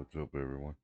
What's up, everyone?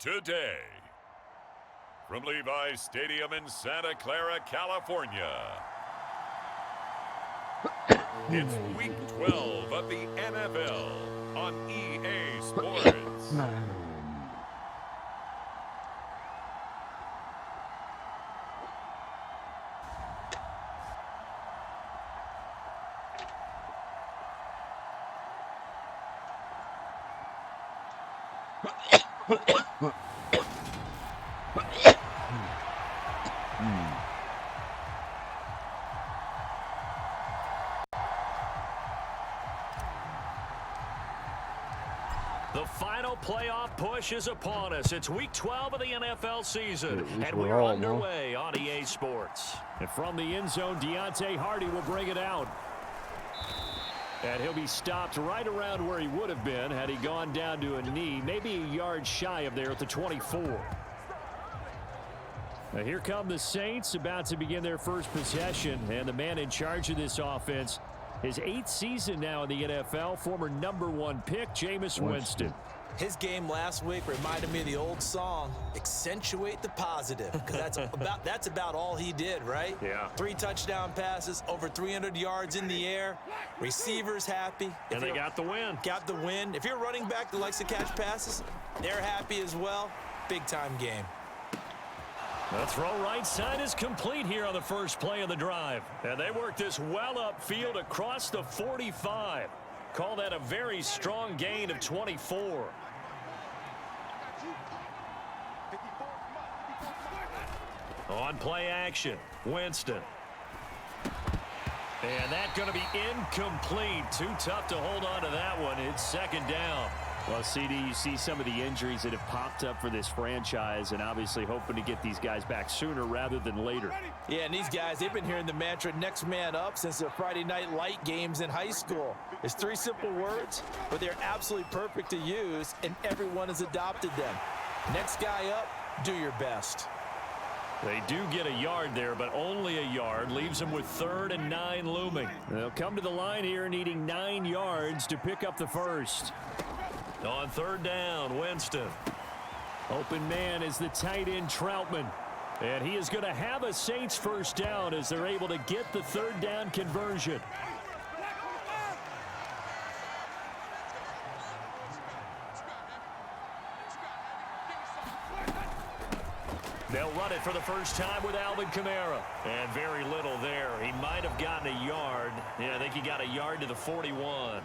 Today, from Levi's Stadium in Santa Clara, California, it's Week 12 of the NFL on EA Sports. The final playoff push is upon us. It's Week 12 of the NFL season, and we're all, underway on EA Sports. And from the end zone, Deontay Hardy will bring it out. And he'll be stopped right around where he would have been had he gone down to a knee, maybe a yard shy of there at the 24. Now here come the Saints, about to begin their first possession, and the man in charge of this offense, his 8th season now in the NFL, former #1 pick, Jameis Winston. His game last week reminded me of the old song, accentuate the positive, because that's about all he did, right? Yeah. 3 touchdown passes, over 300 yards in the air, receivers happy. And they got the win. Got the win. If you're a running back that likes to catch passes, they're happy as well. Big-time game. The throw right side is complete here on the first play of the drive. And they work this well upfield across the 45. Call that a very strong gain of 24. On play action, Winston. And that's going to be incomplete. Too tough to hold on to that one. It's second down. Well, CD, you see some of the injuries that have popped up for this franchise, and obviously hoping to get these guys back sooner rather than later. Yeah, and these guys, they've been hearing the mantra, next man up, since the Friday night light games in high school. It's 3 simple words, but they're absolutely perfect to use, and everyone has adopted them. Next guy up, do your best. They do get a yard there, but only a yard. Leaves them with 3rd and 9 looming. They'll come to the line here needing 9 yards to pick up the first. On 3rd down, Winston. Open man is the tight end, Troutman. And he is going to have a Saints first down as they're able to get the 3rd down conversion. They'll run it for the first time with Alvin Kamara. And very little there. He might have gotten a yard. Yeah, I think he got a yard to the 41.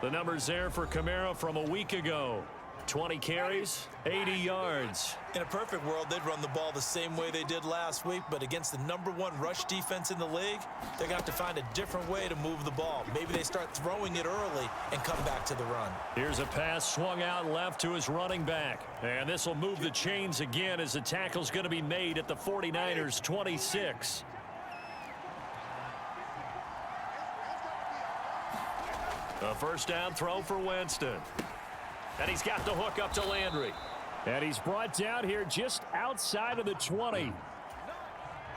The numbers there for Kamara from a week ago. 20 carries, 80 yards. In a perfect world, they'd run the ball the same way they did last week, but against the #1 rush defense in the league, they're going to have to find a different way to move the ball. Maybe they start throwing it early and come back to the run. Here's a pass swung out left to his running back. And this will move the chains again as the tackle's going to be made at the 49ers 26. A first down throw for Winston. And he's got the hook up to Landry. And he's brought down here just outside of the 20.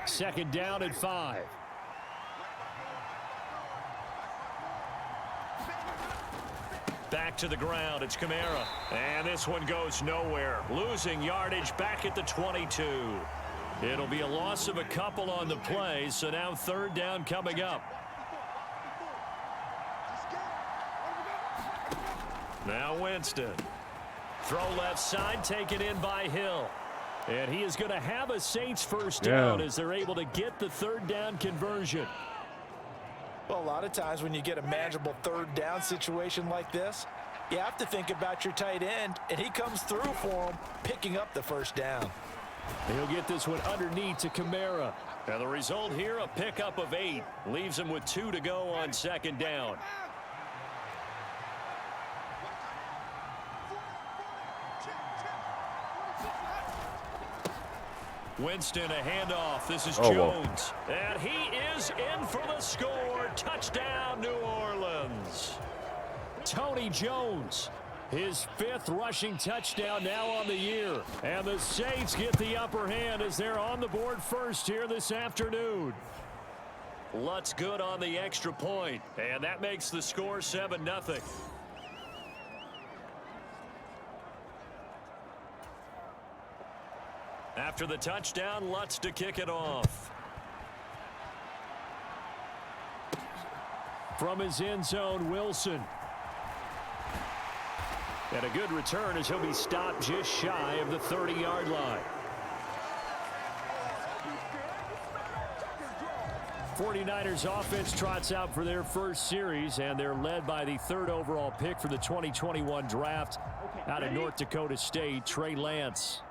Second down and 5. Back to the ground. It's Kamara. And this one goes nowhere. Losing yardage back at the 22. It'll be a loss of a couple on the play. So now third down coming up. Now Winston. Throw left side, taken in by Hill. And he is going to have a Saints first down as they're able to get the third down conversion. Well, a lot of times when you get a manageable third down situation like this, you have to think about your tight end, and he comes through for him, picking up the first down. He'll get this one underneath to Kamara. And the result here, a pickup of 8. Leaves him with 2 to go on second down. Winston, a handoff. This is Jones. And he is in for the score. Touchdown, New Orleans. Tony Jones, his 5th rushing touchdown now on the year. And the Saints get the upper hand as they're on the board first here this afternoon. Lutz good on the extra point. And that makes the score 7-0. After the touchdown, Lutz to kick it off. From his end zone, Wilson. And a good return as he'll be stopped just shy of the 30-yard line. 49ers offense trots out for their first series, and they're led by the 3rd overall pick for the 2021 draft out of North Dakota State, Trey Lance.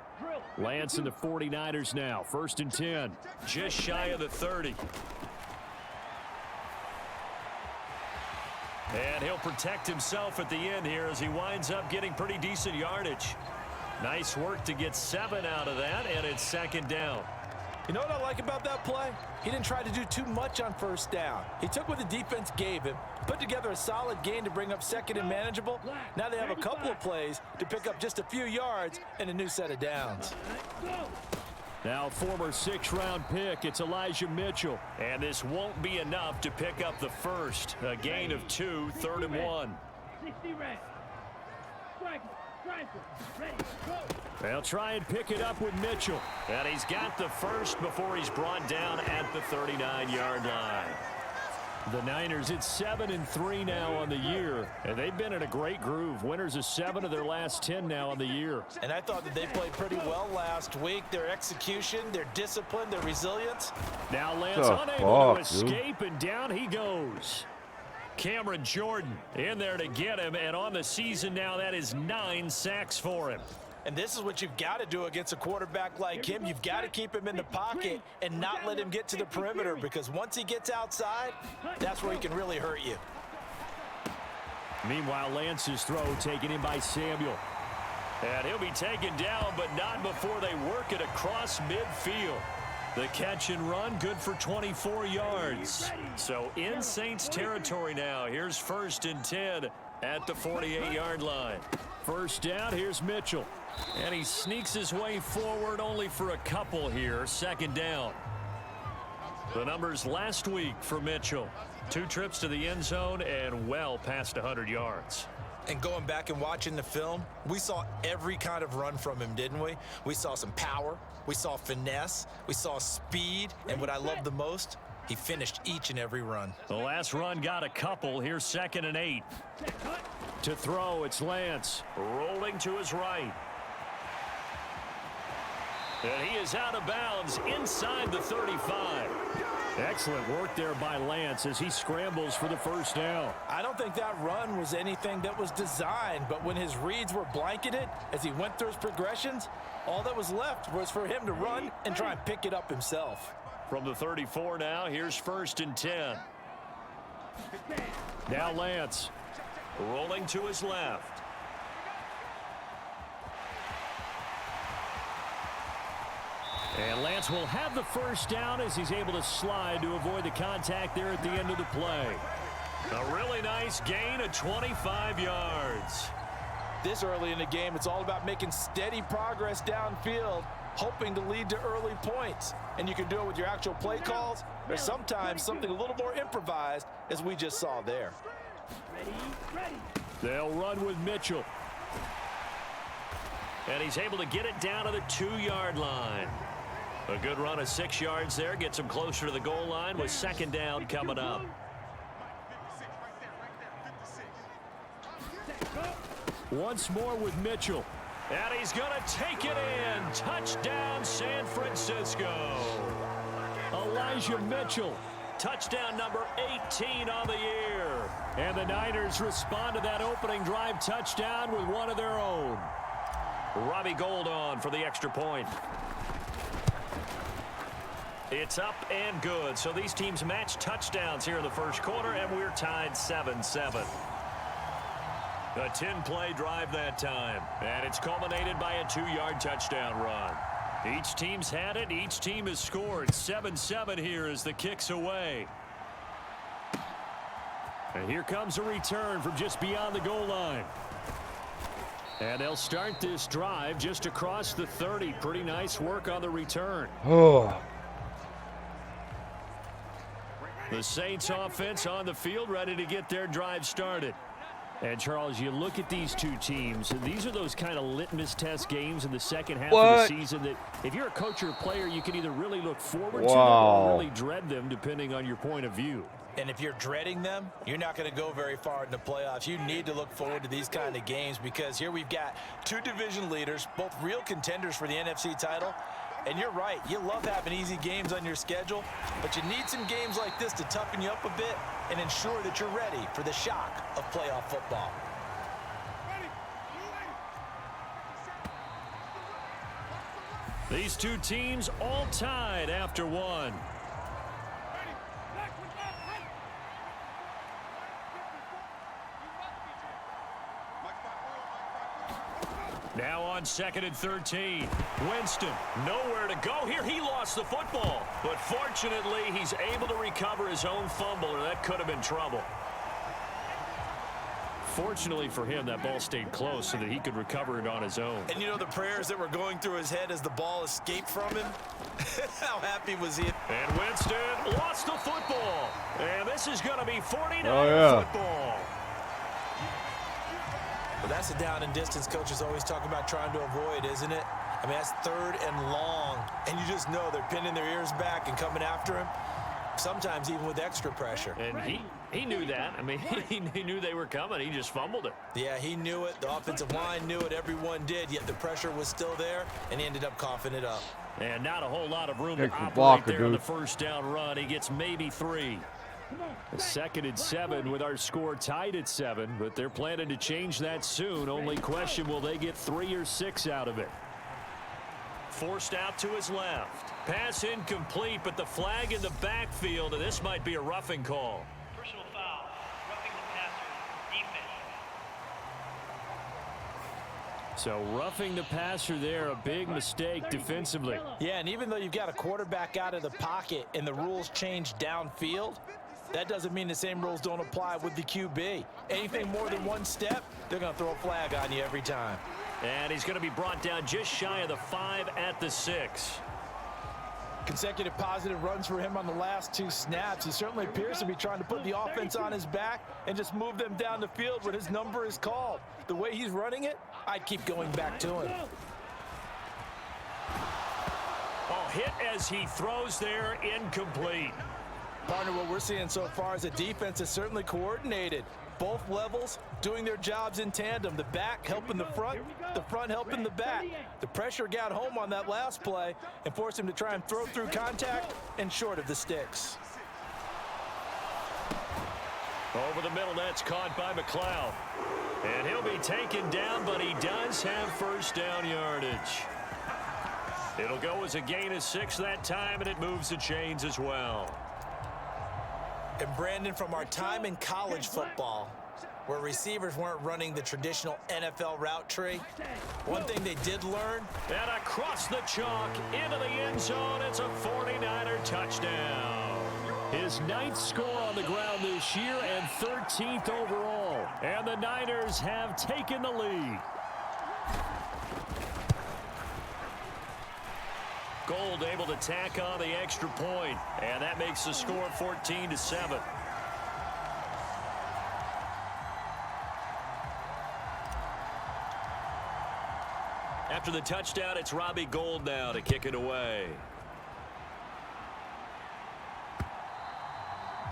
Lance and the 49ers now. 1st and 10. Just shy of the 30. And he'll protect himself at the end here as he winds up getting pretty decent yardage. Nice work to get 7 out of that, and it's second down. You know what I like about that play? He didn't try to do too much on first down. He took what the defense gave him, put together a solid gain to bring up second and manageable. Now they have a couple of plays to pick up just a few yards and a new set of downs. Now former 6th-round pick, it's Elijah Mitchell. And this won't be enough to pick up the first. A gain of 2, 3rd and 1. They'll try and pick it up with Mitchell. And he's got the first before he's brought down at the 39-yard line. The Niners, it's 7-3 now on the year, and they've been in a great groove. Winners of 7 of their last 10 now on the year. And I thought that they played pretty well last week. Their execution, their discipline, their resilience. Now Lance unable to escape, and down he goes. Cameron Jordan in there to get him, and on the season now, that is 9 sacks for him. And this is what you've got to do against a quarterback like him. You've got to keep him in the pocket and not let him get to the perimeter, because once he gets outside, that's where he can really hurt you. Meanwhile, Lance's throw taken in by Samuel. And he'll be taken down, but not before they work it across midfield. The catch and run, good for 24 yards. So in Saints territory now. Here's 1st and 10 at the 48-yard line. First down, here's Mitchell. And he sneaks his way forward only for a couple here. 2nd down. The numbers last week for Mitchell. 2 trips to the end zone and well past 100 yards. And going back and watching the film, we saw every kind of run from him, didn't we? We saw some power, we saw finesse, we saw speed, and what I love the most, he finished each and every run. The last run got a couple. Here's 2nd and 8. To throw, it's Lance. Rolling to his right. And he is out of bounds inside the 35. Excellent work there by Lance as he scrambles for the first down. I don't think that run was anything that was designed, but when his reads were blanketed as he went through his progressions, all that was left was for him to run and try and pick it up himself. From the 34 now, here's 1st and 10. Now Lance rolling to his left. And Lance will have the first down as he's able to slide to avoid the contact there at the end of the play. A really nice gain of 25 yards. This early in the game, it's all about making steady progress downfield, hoping to lead to early points. And you can do it with your actual play calls, or sometimes something a little more improvised, as we just saw there. They'll run with Mitchell. And he's able to get it down to the 2-yard line. A good run of 6 yards there gets him closer to the goal line with 2nd down coming up. Once more with Mitchell. And he's going to take it in. Touchdown, San Francisco. Elijah Mitchell. Touchdown number 18 on the year. And the Niners respond to that opening drive touchdown with one of their own. Robbie Gould on for the extra point. It's up and good. So these teams match touchdowns here in the first quarter, and we're tied 7-7. A 10-play drive that time, and it's culminated by a 2-yard touchdown run. Each team's had it. Each team has scored. 7-7 here as the kick's away. And here comes a return from just beyond the goal line. And they'll start this drive just across the 30. Pretty nice work on the return. The Saints offense on the field ready to get their drive started. And, Charles, you look at these two teams, and these are those kind of litmus test games in the second half of the season that if you're a coach or a player, you can either really look forward to them or really dread them depending on your point of view. And if you're dreading them, you're not going to go very far in the playoffs. You need to look forward to these kind of games because here we've got two division leaders, both real contenders for the NFC title. And you're right, you love having easy games on your schedule, but you need some games like this to toughen you up a bit and ensure that you're ready for the shock of playoff football. These two teams all tied after one. Now on 2nd and 13. Winston, nowhere to go here. He lost the football. But fortunately, he's able to recover his own fumble, or that could have been trouble. Fortunately for him, that ball stayed close so that he could recover it on his own. And you know the prayers that were going through his head as the ball escaped from him? How happy was he? And Winston lost the football. And this is going to be 49 football. Well, that's a down and distance coaches always talk about trying to avoid, isn't it? I mean, that's 3rd and long, and you just know they're pinning their ears back and coming after him, sometimes even with extra pressure. And he knew that. I mean, he knew they were coming. He just fumbled it. Yeah, he knew it. The offensive line knew it. Everyone did, yet the pressure was still there, and he ended up coughing it up. And not a whole lot of room to operate there on the first down run. He gets maybe 3. 2nd and 7 with our score tied at 7, but they're planning to change that soon. Only question, will they get 3 or 6 out of it? Forced out to his left. Pass incomplete, but the flag in the backfield, and this might be a roughing call. Personal foul, roughing the passer, defense. So roughing the passer there, a big mistake defensively. Yeah, and even though you've got a quarterback out of the pocket and the rules change downfield, that doesn't mean the same rules don't apply with the QB. Anything more than one step, they're going to throw a flag on you every time. And he's going to be brought down just shy of the 5 at the 6. Consecutive positive runs for him on the last 2 snaps. He certainly appears to be trying to put the offense on his back and just move them down the field when his number is called. The way he's running it, I'd keep going back to him. Oh, hit as he throws there, incomplete. Partner, what we're seeing so far is a defense that's certainly coordinated. Both levels doing their jobs in tandem. The back helping the front helping the back. The pressure got home on that last play and forced him to try and throw through contact and short of the sticks. Over the middle, that's caught by McLeod. And he'll be taken down, but he does have first down yardage. It'll go as a gain of 6 that time, and it moves the chains as well. And Brandon, from our time in college football, where receivers weren't running the traditional NFL route tree, one thing they did learn. And across the chalk, into the end zone, it's a 49er touchdown. His 9th score on the ground this year and 13th overall. And the Niners have taken the lead. Gold able to tack on the extra point, and that makes the score 14-7. After the touchdown, it's Robbie Gould now to kick it away.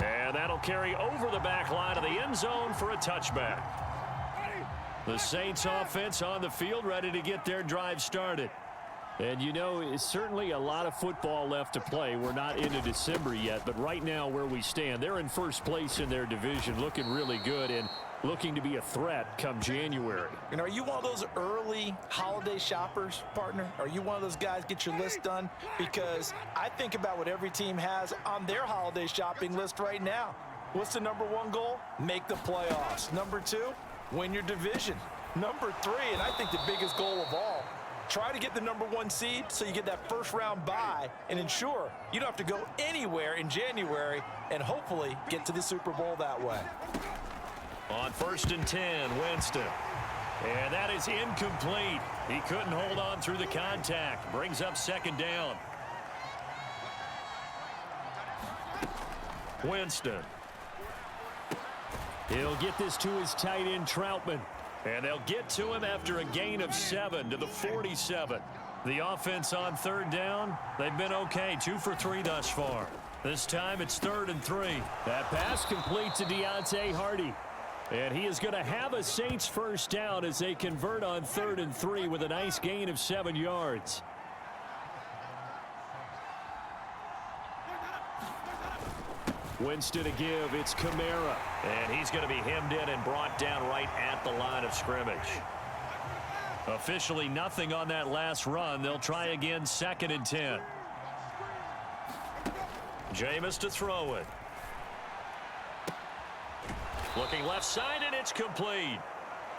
And that'll carry over the back line of the end zone for a touchback. The Saints offense on the field, ready to get their drive started. And, you know, it's certainly a lot of football left to play. We're not into December yet, but right now where we stand, they're in first place in their division, looking really good and looking to be a threat come January. And are you one of those early holiday shoppers, partner? Are you one of those guys get your list done? Because I think about what every team has on their holiday shopping list right now. What's the number 1 goal? Make the playoffs. Number 2, win your division. Number 3, and I think the biggest goal of all, try to get the number 1 seed so you get that first round bye and ensure you don't have to go anywhere in January and hopefully get to the Super Bowl that way. On 1st and 10, Winston. And that is incomplete. He couldn't hold on through the contact. Brings up 2nd down. Winston. He'll get this to his tight end, Troutman. And they'll get to him after a gain of 7 to the 47. The offense on 3rd down, they've been okay. 2 for 3 thus far. This time it's 3rd and 3. That pass complete to Deontay Hardy. And he is going to have a Saints first down as they convert on 3rd and 3 with a nice gain of 7 yards. Winston to give. It's Kamara. And he's going to be hemmed in and brought down right at the line of scrimmage. Officially nothing on that last run. They'll try again 2nd and 10. Jameis to throw it. Looking left side, and it's complete.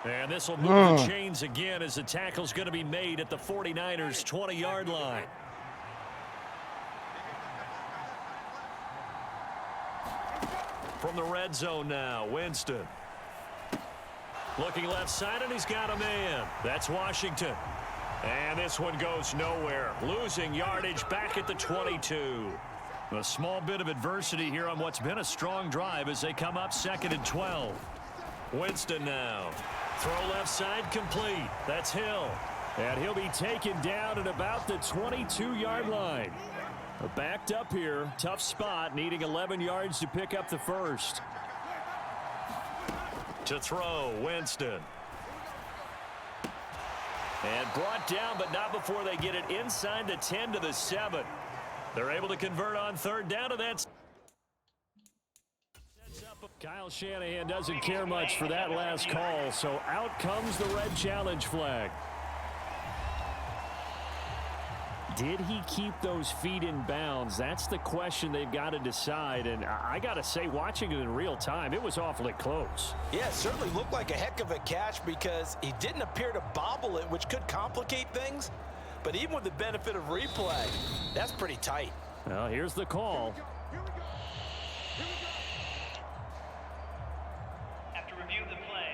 And this will move the chains again as the tackle's going to be made at the 49ers' 20-yard line. From the red zone now, Winston. Looking left side, and he's got a man. That's Washington. And this one goes nowhere. Losing yardage back at the 22. A small bit of adversity here on what's been a strong drive as they come up 2nd and 12. Winston now. Throw left side complete. That's Hill. And he'll be taken down at about the 22-yard line. Backed up here. Tough spot. Needing 11 yards to pick up the first. To throw, Winston. And brought down, but not before they get it inside the 10 to the 7. They're able to convert on 3rd down, and that's... Kyle Shanahan doesn't care much for that last call, so out comes the red challenge flag. Did he keep those feet in bounds? That's the question they've got to decide. And I got to say, watching it in real time, it was awfully close. Yeah, it certainly looked like a heck of a catch because he didn't appear to bobble it, which could complicate things. But even with the benefit of replay, that's pretty tight. Well, here's the call. After review of the play,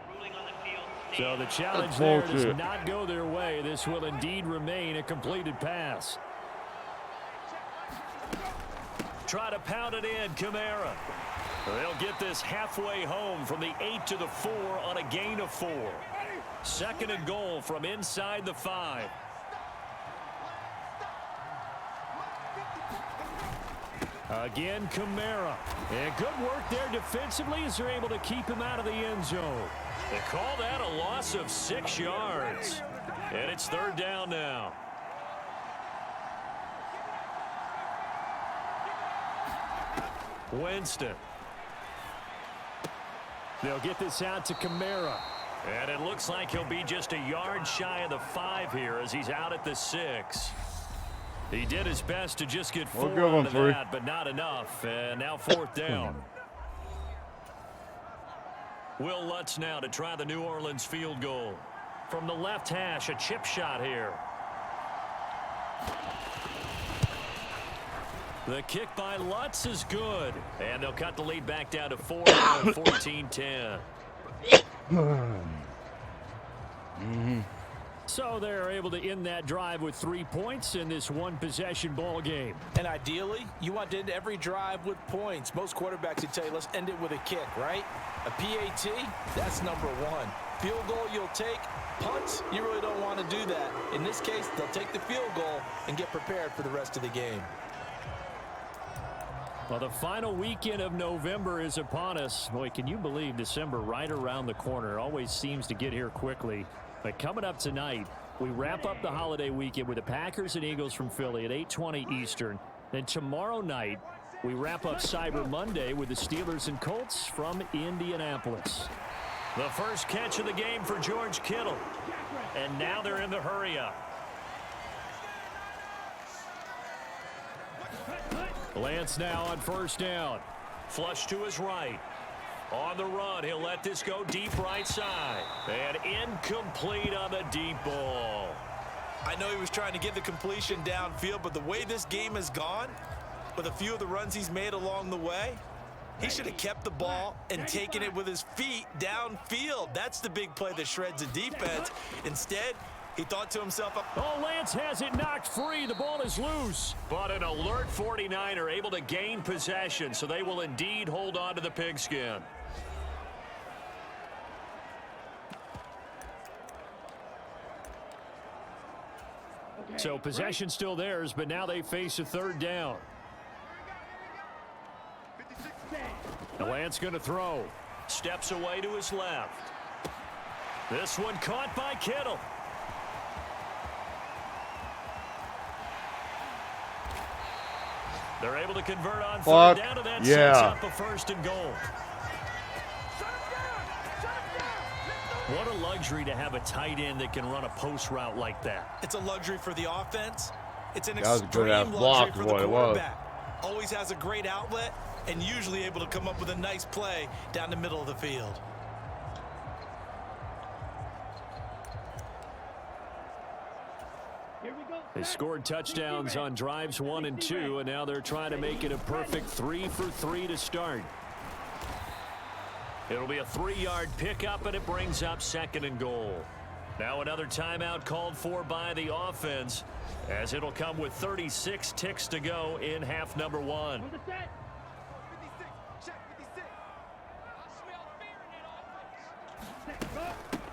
the ruling on the field stands. So the challenge there does not go their way. This will indeed remain a completed pass. Try to pound it in, Kamara. They'll get this halfway home from the 8 to the 4 on a gain of 4. 2nd and goal from inside the 5. Again, Kamara. And good work there defensively as they're able to keep him out of the end zone. They call that a loss of 6 yards. And it's 3rd down now. Winston. They'll get this out to Kamara. And it looks like he'll be just a yard shy of the 5 here as he's out at the 6. He did his best to just get 4 out of that, but not enough. And now 4th down. Will Lutz now to try the New Orleans field goal. From the left hash, a chip shot here. The kick by Lutz is good. And they'll cut the lead back down to 4 now, 14-10. So they're able to end that drive with 3 points in this one-possession ball game. And ideally, you want to end every drive with points. Most quarterbacks would tell you, let's end it with a kick, right? A PAT, that's number 1. Field goal you'll take. Punts, you really don't want to do that. In this case, they'll take the field goal and get prepared for the rest of the game. Well, the final weekend of November is upon us. Boy, can you believe December right around the corner? It always seems to get here quickly. But coming up tonight, we wrap up the holiday weekend with the Packers and Eagles from Philly at 8:20 Eastern. Then tomorrow night, we wrap up Cyber Monday with the Steelers and Colts from Indianapolis. The first catch of the game for George Kittle. And now they're in the hurry-up. Lance now on 1st down. Flush to his right. On the run, he'll let this go deep right side. And incomplete on the deep ball. I know he was trying to get the completion downfield, but the way this game has gone, with a few of the runs he's made along the way, he should have kept the ball and taken it with his feet downfield. That's the big play that shreds the defense. Instead, he thought to himself, oh, Lance has it knocked free. The ball is loose. But an alert 49er able to gain possession, so they will indeed hold on to the pigskin. So possession still theirs, but now they face a 3rd down. Lance going to throw. Steps away to his left. This one caught by Kittle. They're able to convert on 3rd down, and that sets up a 1st and goal. What a luxury to have a tight end that can run a post route like that. It's a luxury for the offense. It's an extreme luxury for the quarterback. Always has a great outlet and usually able to come up with a nice play down the middle of the field. They scored touchdowns on drives 1 and 2, and now they're trying to make it a perfect 3 for 3 to start. It'll be a 3-yard pickup, and it brings up 2nd and goal. Now another timeout called for by the offense, as it'll come with 36 ticks to go in half number 1.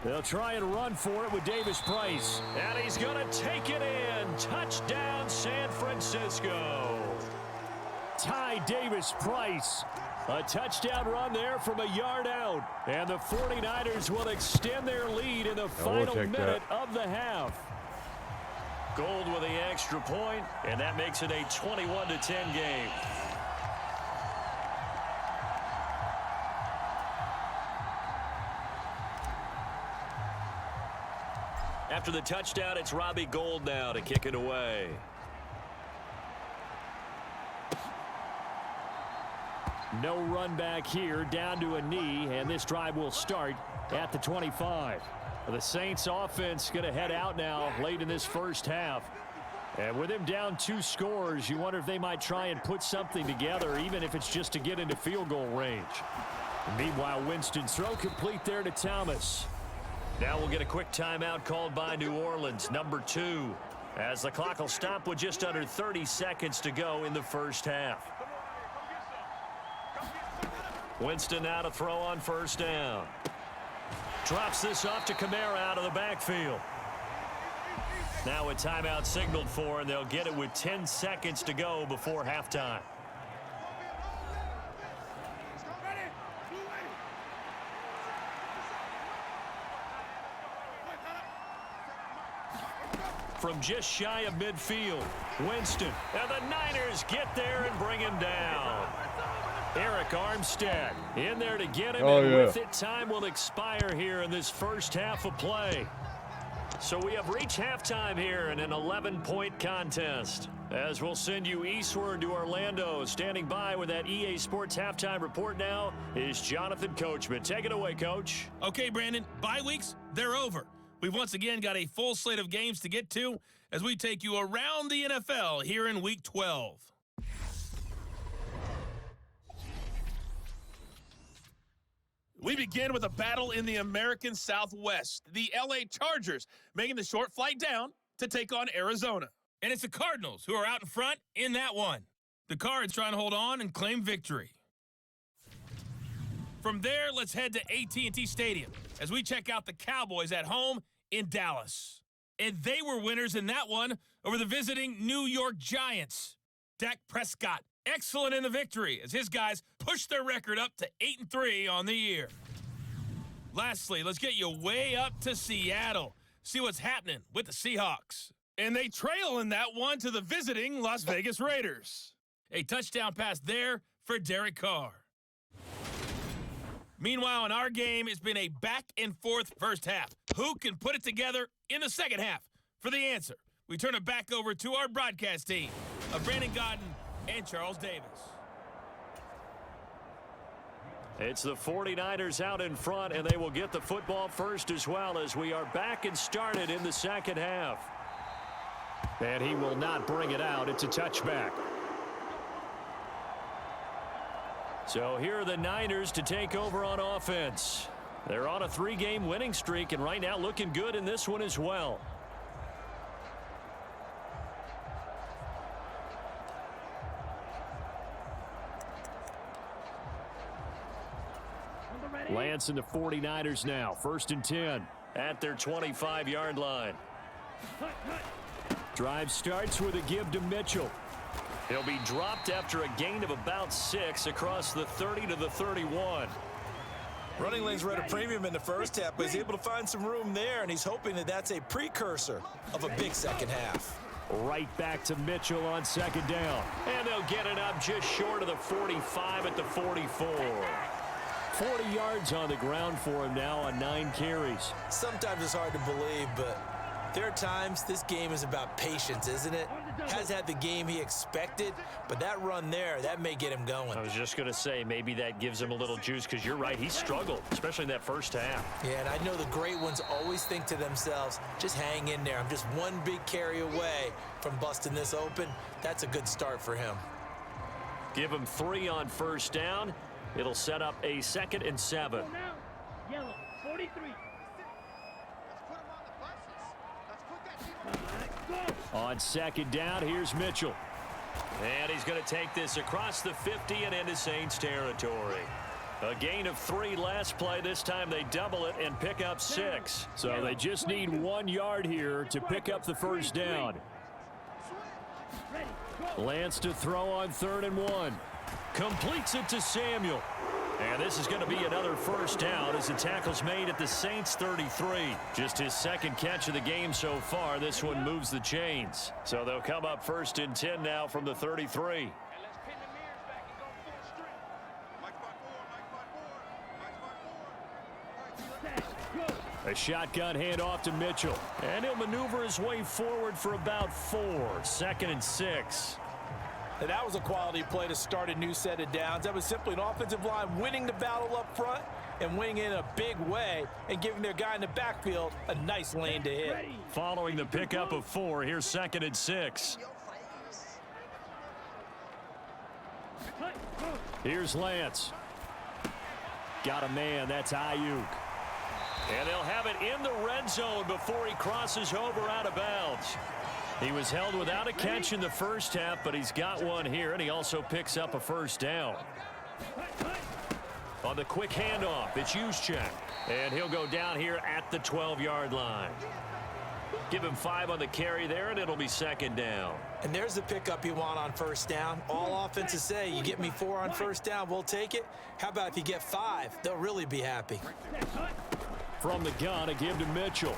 They'll try and run for it with Davis Price. And he's going to take it in. Touchdown, San Francisco. Ty Davis Price. A touchdown run there from a yard out. And the 49ers will extend their lead in the final minute of the half. Gold with the extra point, and that makes it a 21-10 game. After the touchdown, it's Robbie Gould now to kick it away. No run back here, down to a knee, and this drive will start at the 25. The Saints offense going to head out now late in this first half. And with him down 2 scores, you wonder if they might try and put something together, even if it's just to get into field goal range. Meanwhile, Winston's throw complete there to Thomas. Now we'll get a quick timeout called by New Orleans, number 2, as the clock will stop with just under 30 seconds to go in the first half. Winston now to throw on 1st down. Drops this off to Kamara out of the backfield. Now a timeout signaled for, and they'll get it with 10 seconds to go before halftime. from just shy of midfield. Winston, and the Niners get there and bring him down. Eric Armstead in there to get him, and with it, time will expire here in this first half of play. So we have reached halftime here in an 11-point contest. As we'll send you eastward to Orlando. Standing by with that EA Sports halftime report now is Jonathan Coachman. Take it away, Coach. Okay, Brandon, bye weeks, they're over. We've once again got a full slate of games to get to as we take you around the NFL here in Week 12. We begin with a battle in the American Southwest. The LA Chargers making the short flight down to take on Arizona. And it's the Cardinals who are out in front in that one. The Cards trying to hold on and claim victory. From there, let's head to AT&T Stadium as we check out the Cowboys at home in Dallas. And they were winners in that one over the visiting New York Giants. Dak Prescott, excellent in the victory as his guys push their record up to 8-3 on the year. Lastly, let's get you way up to Seattle. See what's happening with the Seahawks. And they trail in that one to the visiting Las Vegas Raiders. A touchdown pass there for Derek Carr. Meanwhile, in our game, it's been a back-and-forth first half. Who can put it together in the second half? For the answer, we turn it back over to our broadcast team of Brandon Godden and Charles Davis. It's the 49ers out in front, and they will get the football first as well as we are back and started in the second half. And he will not bring it out. It's a touchback. So here are the Niners to take over on offense. They're on a 3-game winning streak, and right now looking good in this one as well. Lance and the 49ers now. 1st and 10 at their 25-yard line. Drive starts with a give to Mitchell. He'll be dropped after a gain of about 6 across the 30 to the 31. Running lanes were at a premium in the first half, but he's able to find some room there, and he's hoping that that's a precursor of a big second half. Right back to Mitchell on 2nd down. And they'll get it up just short of the 45 at the 44. 40 yards on the ground for him now on 9 carries. Sometimes it's hard to believe, but there are times this game is about patience, isn't it? Has had the game he expected, but that run there, that may get him going. I was just going to say, maybe that gives him a little juice, because you're right, he struggled, especially in that first half. Yeah, and I know the great ones always think to themselves, just hang in there. I'm just one big carry away from busting this open. That's a good start for him. Give him 3 on 1st down. It'll set up a 2nd and 7. Yellow, 43. On 2nd down, here's Mitchell. And he's going to take this across the 50 and into Saints territory. A gain of 3 last play. This time they double it and pick up 6. So they just need 1 yard here to pick up the 1st down. Lance to throw on 3rd and 1. Completes it to Samuel. And this is going to be another 1st down as the tackle's made at the Saints 33. Just his 2nd catch of the game so far. This one moves the chains. So they'll come up 1st and 10 now from the 33. A shotgun handoff to Mitchell. And he'll maneuver his way forward for about 4. 2nd and 6. And that was a quality play to start a new set of downs. That was simply an offensive line winning the battle up front and winning in a big way and giving their guy in the backfield a nice lane to hit. Following the pickup of 4, here's 2nd and 6. Here's Lance. Got a man, that's Ayuk. And they'll have it in the red zone before he crosses over out of bounds. He was held without a catch in the first half, but he's got one here, and he also picks up a 1st down. On the quick handoff, it's Juszczyk, and he'll go down here at the 12-yard line. Give him 5 on the carry there, and it'll be 2nd down. And there's the pickup you want on 1st down. All offenses say, you get me 4 on 1st down, we'll take it. How about if you get 5? They'll really be happy. From the gun, a give to Mitchell.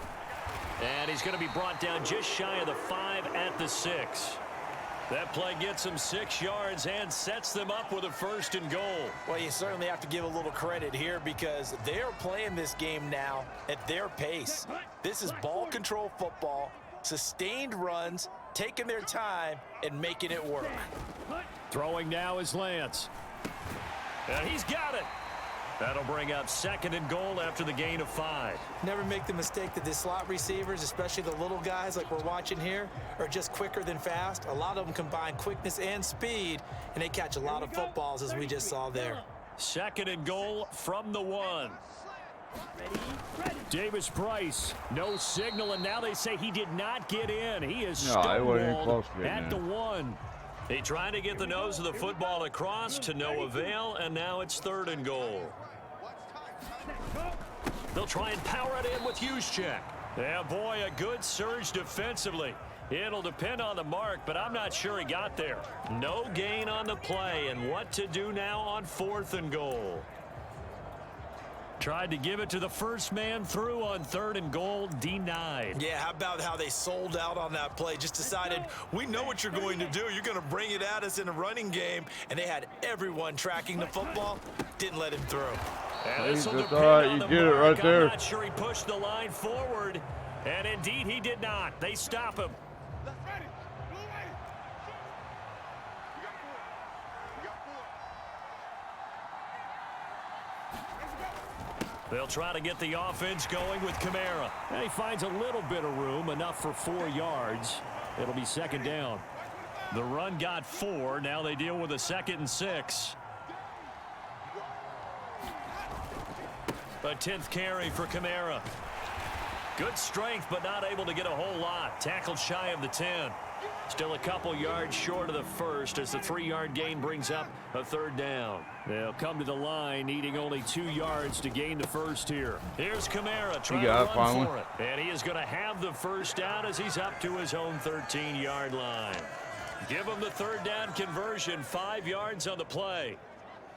And he's going to be brought down just shy of the 5 at the 6. That play gets him 6 yards and sets them up with a 1st and goal. Well, you certainly have to give a little credit here because they're playing this game now at their pace. This is ball control football, sustained runs, taking their time and making it work. Throwing now is Lance. And he's got it. That'll bring up 2nd and goal after the gain of 5. Never make the mistake that the slot receivers, especially the little guys like we're watching here, are just quicker than fast. A lot of them combine quickness and speed, and they catch a lot of footballs, as we just saw there. 2nd and goal from the 1. Davis Price, no signal, and now they say he did not get in. He is stonewalled at the 1. He tried to get the nose of the football across to no avail, and now it's 3rd and goal. They'll try and power it in with Juszczyk. Yeah, boy, a good surge defensively. It'll depend on the mark, but I'm not sure he got there. No gain on the play, and what to do now on 4th and goal. Tried to give it to the first man through on 3rd and goal, denied. Yeah, how about how they sold out on that play? Just decided, we know what you're going to do. You're going to bring it at us in a running game. And they had everyone tracking the football. Didn't let him through. And You get it right there. I'm not sure he pushed the line forward. And indeed, he did not. They stop him. They'll try to get the offense going with Kamara. And he finds a little bit of room, enough for 4 yards. It'll be 2nd down. The run got 4. Now they deal with a 2nd and 6. A 10th carry for Kamara. Good strength, but not able to get a whole lot. Tackled shy of the 10. Still a couple yards short of the 1st as the 3-yard gain brings up a 3rd down. They'll come to the line, needing only 2 yards to gain the 1st here. Here's Kamara trying to run for it. And he is going to have the 1st down as he's up to his own 13-yard line. Give him the 3rd down conversion, 5 yards on the play.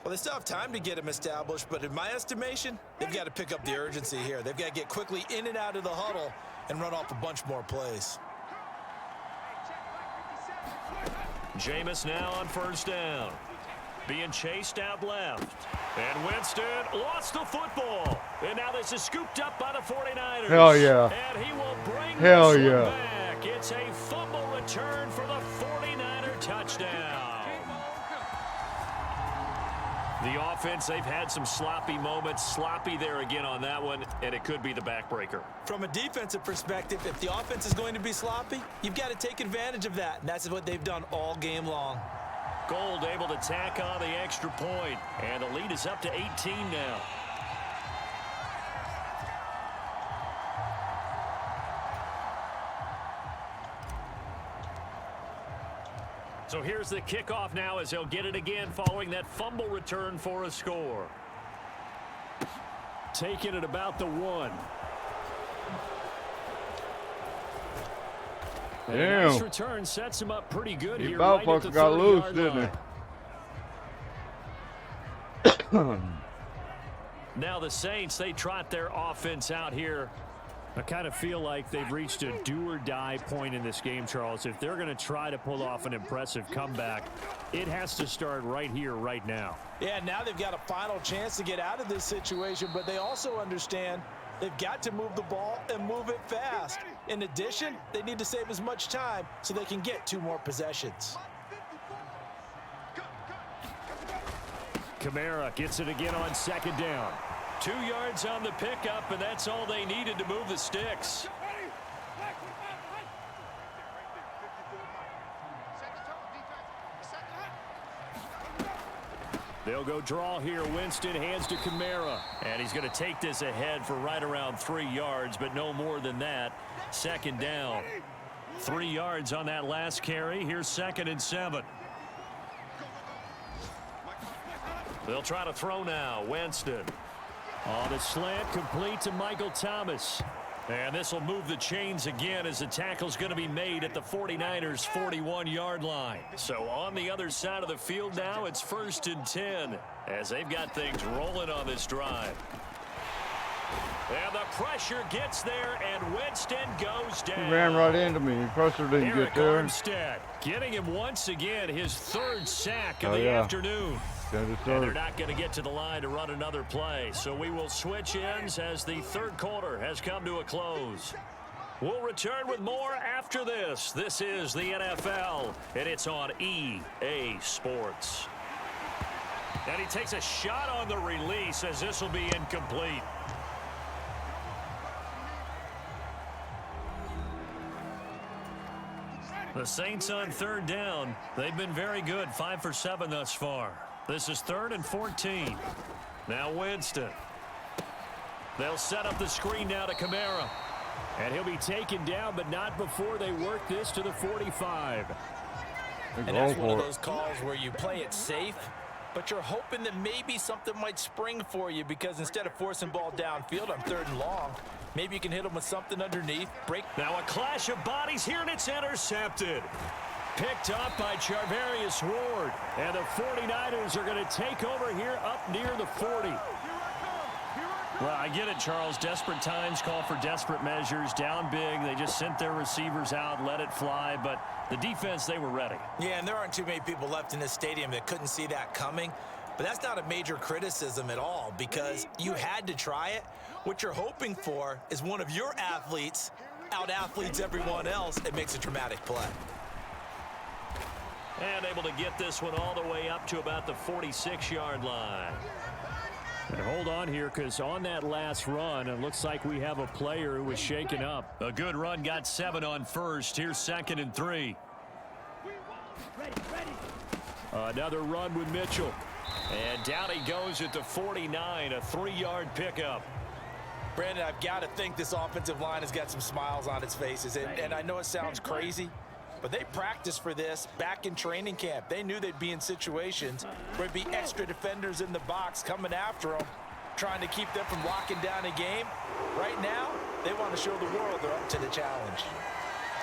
Well, they still have time to get him established, but in my estimation, they've got to pick up the urgency here. They've got to get quickly in and out of the huddle and run off a bunch more plays. Jameis now on 1st down. Being chased out left. And Winston lost the football. And now this is scooped up by the 49ers. Hell yeah. And he will bring Hell this yeah. one back. It's a fumble return for the 49er touchdown. The offense, they've had some sloppy moments. Sloppy there again on that one, and it could be the backbreaker. From a defensive perspective, if the offense is going to be sloppy, you've got to take advantage of that, and that's what they've done all game long. Gold able to tack on the extra point, and the lead is up to 18 now. So here's the kickoff now as they'll get it again following that fumble return for a score. Taking it about the 1. Damn. Nice return sets him up pretty good here. About Right at the got loose, 30-yard didn't line. Now the Saints, they trot their offense out here. I kind of feel like they've reached a do-or-die point in this game, Charles. If they're going to try to pull off an impressive comeback, it has to start right here, right now. Yeah, now they've got a final chance to get out of this situation, but they also understand they've got to move the ball and move it fast. In addition, they need to save as much time so they can get 2 more possessions. Kamara gets it again on 2nd down. 2 yards on the pickup, and that's all they needed to move the sticks. They'll go draw here. Winston hands to Kamara. And he's going to take this ahead for right around 3 yards, but no more than that. 2nd down. 3 yards on that last carry. Here's 2nd and 7. They'll try to throw now. Winston. On the slant, complete to Michael Thomas. And this will move the chains again as the tackle's going to be made at the 49ers' 41-yard line. So on the other side of the field now, it's 1st and 10 as they've got things rolling on this drive. And the pressure gets there, and Winston goes down. He ran right into me. The pressure didn't Eric get there. Armstead getting him once again, his third sack of Oh, the yeah. afternoon. Got it And they're served. not going to get to the line to run another play. So we will switch ends as the third quarter has come to a close. We'll return with more after this. This is the NFL, and it's on EA Sports. And he takes a shot on the release as this will be incomplete. The Saints on third down. They've been very good, 5 for 7 thus far. This is 3rd and 14. Now Winston. They'll set up the screen now to Kamara. And he'll be taken down, but not before they work this to the 45. They're And going that's one of for those calls where you play it safe, but you're hoping that maybe something might spring for you, because instead of forcing ball downfield on 3rd and long, maybe you can hit them with something underneath. Break. Now a clash of bodies here, and it's intercepted. Picked up by Charvarius Ward. And the 49ers are going to take over here up near the 40. Well, I get it, Charles. Desperate times call for desperate measures. Down big. They just sent their receivers out, let it fly. But the defense, they were ready. Yeah, and there aren't too many people left in this stadium that couldn't see that coming. But that's not a major criticism at all, because you had to try it. What you're hoping for is one of your athletes out-athletes everyone else and makes a dramatic play. And able to get this one all the way up to about the 46-yard line. And hold on here, because on that last run, it looks like we have a player who was shaken up. A good run, got 7 on first. Here's 2nd and 3. Another run with Mitchell. And down he goes at the 49, a 3-yard pickup. Brandon, I've got to think this offensive line has got some smiles on its faces. And I know it sounds crazy, but they practiced for this back in training camp. They knew they'd be in situations where there'd be extra defenders in the box coming after them, trying to keep them from locking down a game. Right now, they want to show the world they're up to the challenge.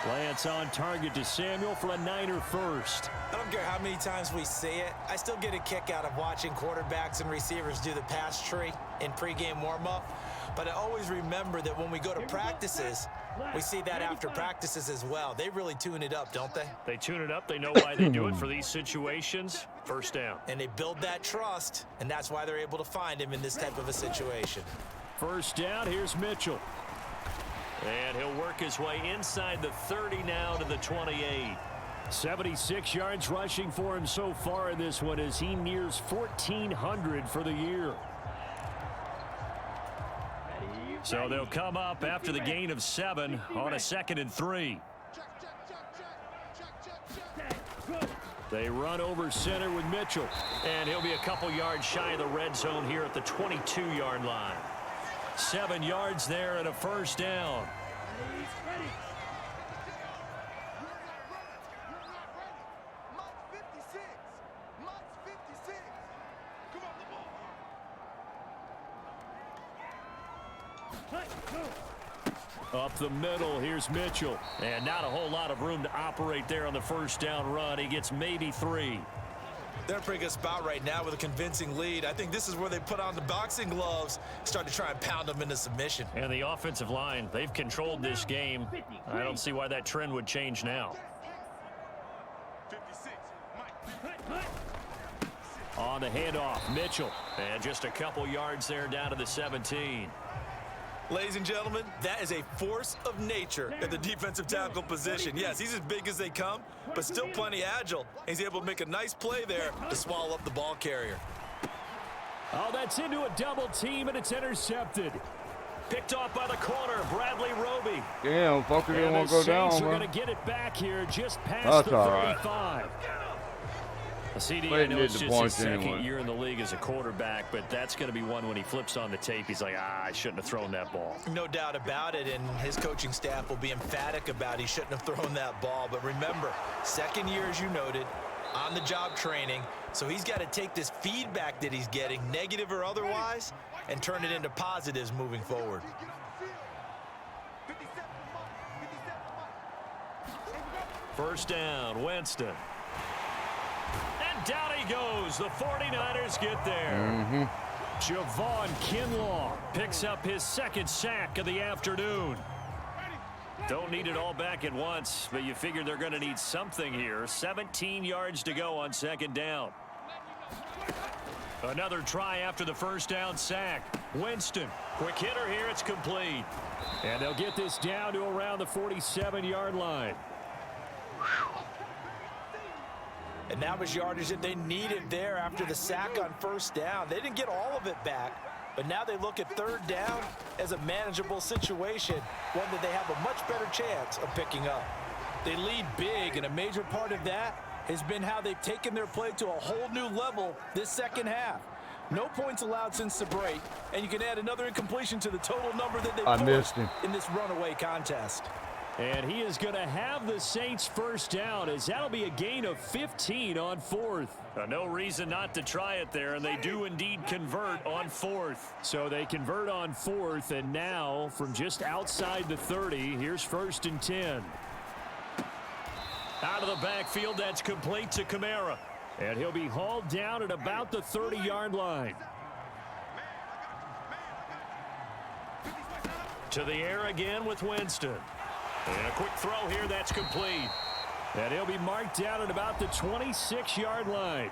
Lance on target to Samuel for a Niner first. I don't care how many times we say it, I still get a kick out of watching quarterbacks and receivers do the pass tree in pregame warm-up. But I always remember that when we go to practices, we see that after practices as well. They really tune it up, don't they? They tune it up. They know why they do it for these situations. First down. And they build that trust, and that's why they're able to find him in this type of a situation. First down, here's Mitchell. And he'll work his way inside the 30 now to the 28. 76 yards rushing for him so far in this one as he nears 1,400 for the year. So they'll come up after the gain of 7 on a 2nd and 3. They run over center with Mitchell. And he'll be a couple yards shy of the red zone here at the 22-yard line. 7 yards there and a first down. Up the middle, here's Mitchell. And not a whole lot of room to operate there on the first down run. He gets maybe 3. They're in a pretty good spot right now with a convincing lead. I think this is where they put on the boxing gloves, start to try and pound them into submission. And the offensive line, they've controlled this game. I don't see why that trend would change now. On the handoff, Mitchell. And just a couple yards there down to the 17. Ladies and gentlemen, that is a force of nature at the defensive tackle position. Yes, he's as big as they come, but still plenty agile. He's able to make a nice play there to swallow up the ball carrier. Oh, that's into a double team, and it's intercepted. Picked off by the corner, Bradley Roby. Damn, fucker didn't want to go down, Saints are man. going to get it back here just past That's the all right. 35. CD, I Clayton know did it's the just his points second anyway. year in the league as a quarterback, but that's going to be one when he flips on the tape. He's like, I shouldn't have thrown that ball. No doubt about it, and his coaching staff will be emphatic about he shouldn't have thrown that ball. But remember, second year, as you noted, on-the-job training, so he's got to take this feedback that he's getting, negative or otherwise, and turn it into positives moving forward. First down, Winston. And down he goes. The 49ers get there. Javon Kinlaw picks up his second sack of the afternoon. Don't need it all back at once, but you figure they're going to need something here. 17 yards to go on second down. Another try after the first down sack. Winston, quick hitter here, it's complete. And they'll get this down to around the 47-yard line. And that was yardage that they needed there after the sack on first down. They didn't get all of it back, but now they look at third down as a manageable situation, one that they have a much better chance of picking up. They lead big, and a major part of that has been how they've taken their play to a whole new level this second half. No points allowed since the break, and you can add another incompletion to the total number that they forced in this runaway contest. And he is going to have the Saints first down, as that'll be a gain of 15 on fourth. No reason not to try it there, and they do indeed convert on fourth. So they convert on fourth, and now from just outside the 30, here's first and 10. Out of the backfield, that's complete to Kamara. And he'll be hauled down at about the 30-yard line. To the air again with Winston. And a quick throw here, that's complete. And he'll be marked down at about the 26-yard line.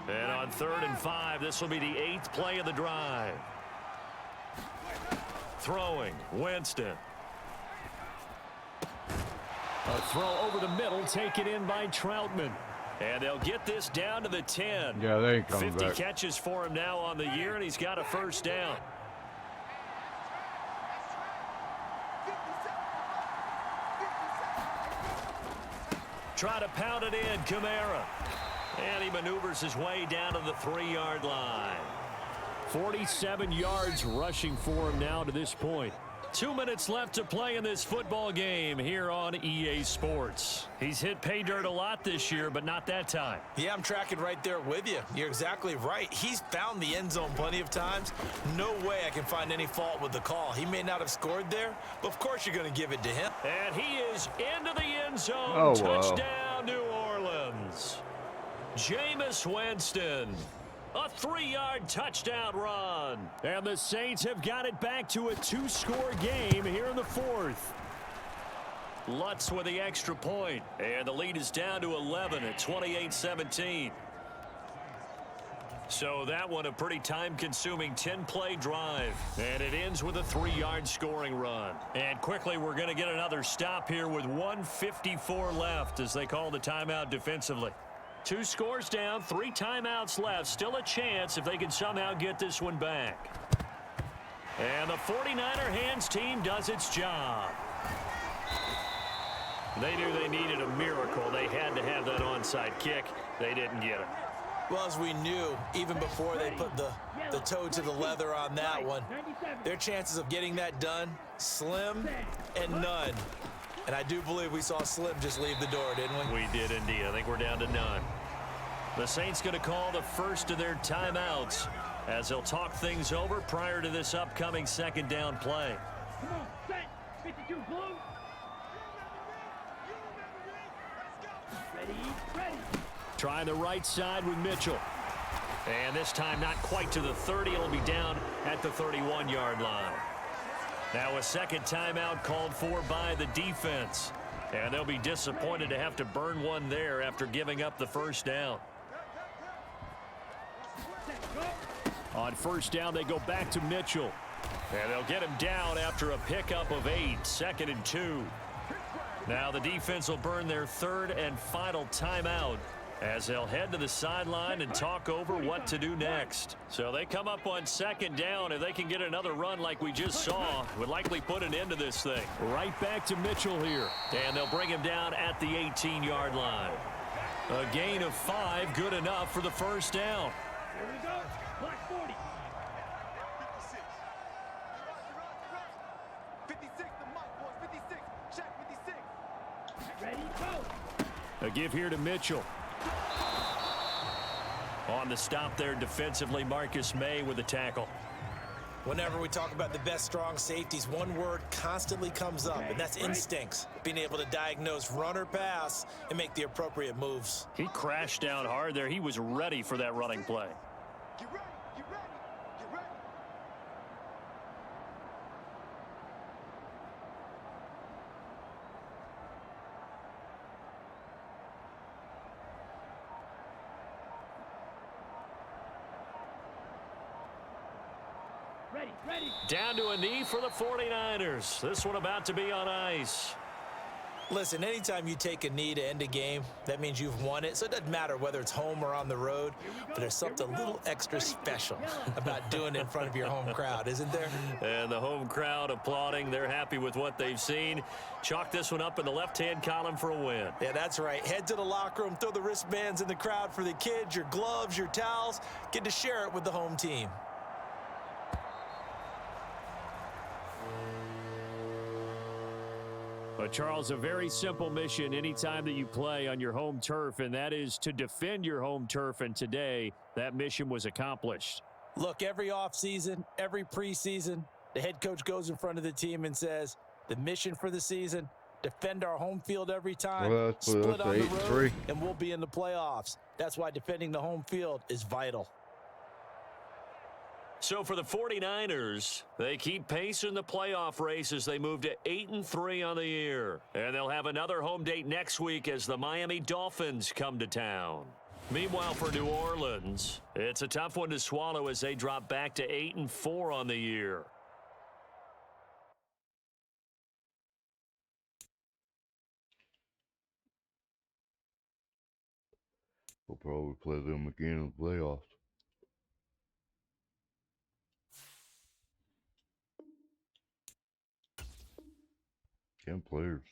And on 3rd and 5, this will be the 8th play of the drive. Throwing, Winston. A throw over the middle, taken in by Troutman. And they'll get this down to the 10. Yeah, they ain't coming 50 back. catches for him now on the year, and he's got a first down. Try to pound it in, Kamara. And he maneuvers his way down to the 3-yard line. 47 yards rushing for him now to this point. 2 minutes left to play in this football game here on EA Sports. He's hit pay dirt a lot this year, but not that time. Yeah, I'm tracking right there with you. You're exactly right. He's found the end zone plenty of times. No way I can find any fault with the call. He may not have scored there, but of course you're going to give it to him. And he is into the end zone. Oh, wow. Touchdown, New Orleans. Jameis Winston. A 3-yard touchdown run. And the Saints have got it back to a 2-score game here in the 4th. Lutz with the extra point. And the lead is down to 11 at 28-17. So that one a pretty time-consuming 10-play drive. And it ends with a 3-yard scoring run. And quickly we're going to get another stop here with 1:54 left as they call the timeout defensively. 2 scores down, 3 timeouts left. Still a chance if they can somehow get this one back. And the 49er hands team does its job. They knew they needed a miracle. They had to have that onside kick. They didn't get it. Well, as we knew, even before they put the toe to the leather on that one, their chances of getting that done, slim and none. And I do believe we saw Slim just leave the door, didn't we? We did indeed. I think we're down to none. The Saints going to call the first of their timeouts as they'll talk things over prior to this upcoming second down play. Come on, Saints, 52 blue. Ready. Trying the right side with Mitchell. And this time not quite to the 30. It'll be down at the 31-yard line. Now a second timeout called for by the defense. And they'll be disappointed to have to burn one there after giving up the first down. On first down, they go back to Mitchell. And they'll get him down after a pickup of 8, 2nd and 2. Now the defense will burn their 3rd and final timeout as they'll head to the sideline and talk over what to do next. So they come up on second down. If they can get another run like we just saw, would likely put an end to this thing. Right back to Mitchell here. And they'll bring him down at the 18-yard line. A gain of 5, good enough for the first down. Here we go. Black 40. 56, the mic, boys. 56. Check 56. Ready, go. A give here to Mitchell. On the stop there defensively, Marcus May with the tackle. Whenever we talk about the best strong safeties, one word constantly comes up, and that's instincts. Being able to diagnose run or pass and make the appropriate moves. He crashed down hard there. He was ready for that running play. Get ready, get ready, get ready. Down to a knee for the 49ers. This one about to be on ice. Listen, anytime you take a knee to end a game, that means you've won it. So it doesn't matter whether it's home or on the road, but there's something a little extra special about doing it in front of your home crowd, isn't there? And the home crowd applauding. They're happy with what they've seen. Chalk this one up in the left-hand column for a win. Yeah, that's right. Head to the locker room, throw the wristbands in the crowd for the kids, your gloves, your towels. Get to share it with the home team. But, Charles, a very simple mission anytime that you play on your home turf, and that is to defend your home turf. And today, that mission was accomplished. Look, every offseason, every preseason, the head coach goes in front of the team and says, the mission for the season, defend our home field every time, Well, split on the 8-3. road, and we'll be in the playoffs. That's why defending the home field is vital. So for the 49ers, they keep pace in the playoff race as they move to 8-3 on the year. And they'll have another home date next week as the Miami Dolphins come to town. Meanwhile, for New Orleans, it's a tough one to swallow as they drop back to 8-4 on the year. We'll probably play them again in the playoffs. Ten players.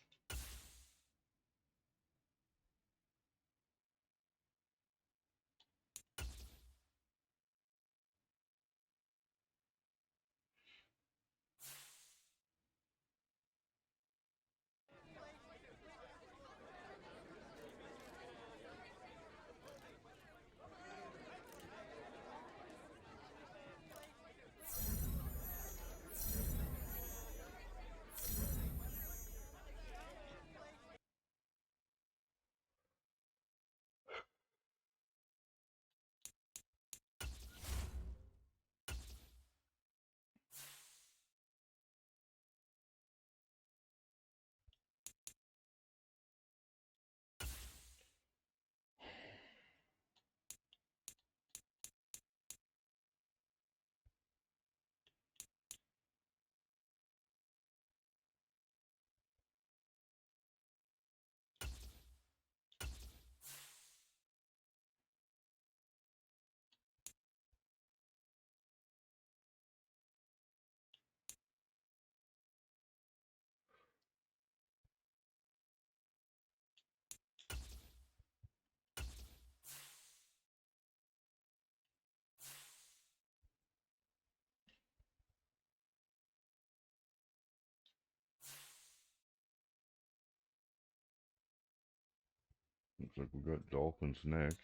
Looks like we got Dolphins next.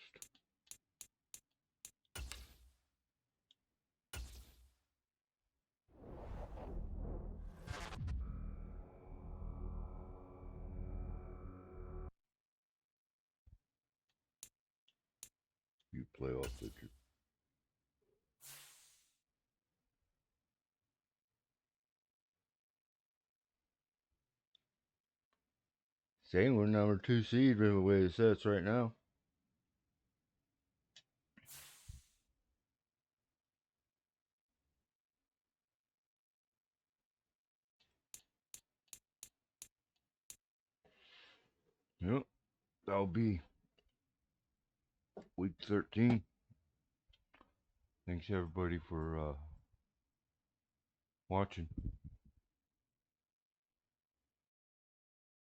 You playoff picture. Saying we're number 2 seed the way it sets right now. Yep, that'll be week 13. Thanks everybody for watching.